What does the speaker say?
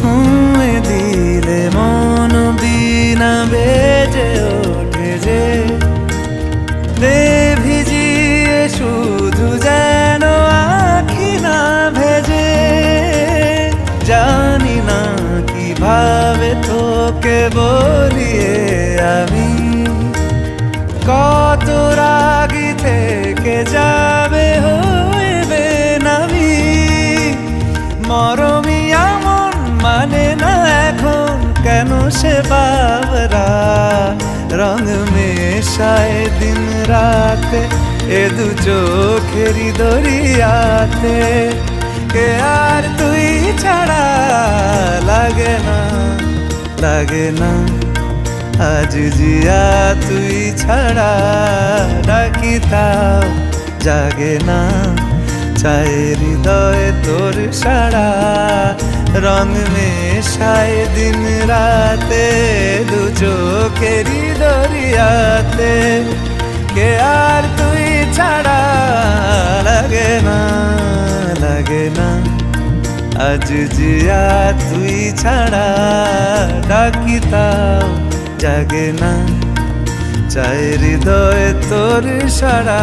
ছুঁয়ে দিলে মন বিনা বেজে ওঠে যে দে ভিজিয়ে শুধু যেন আখি না ভেজে। জানি না কিভাবে তোকে বলিয়ে আমি কত রাগি থেকে যাবে হইবে নামি। মরমি এমন মানে না এখন কেন সে বাবরা রং মেশায় দিন রাতে এ দু চোখেরই দরিয়াতে। কে আর তুই ছাড়া লাগে না লাগে না আজ জিয়া তুই ছাড়া ডাকি তাও জাগে না। চায় হৃদয় তোর সারা রং মেশায় দিন রাতে দু চোখেরই দরিয়াতে। কে আর তুই ছাড়া লাগে না লাগে না আজ জিয়া তুই ছাড়া ডাকি তাও জাগে না। চায় হৃদয় তোর সারা।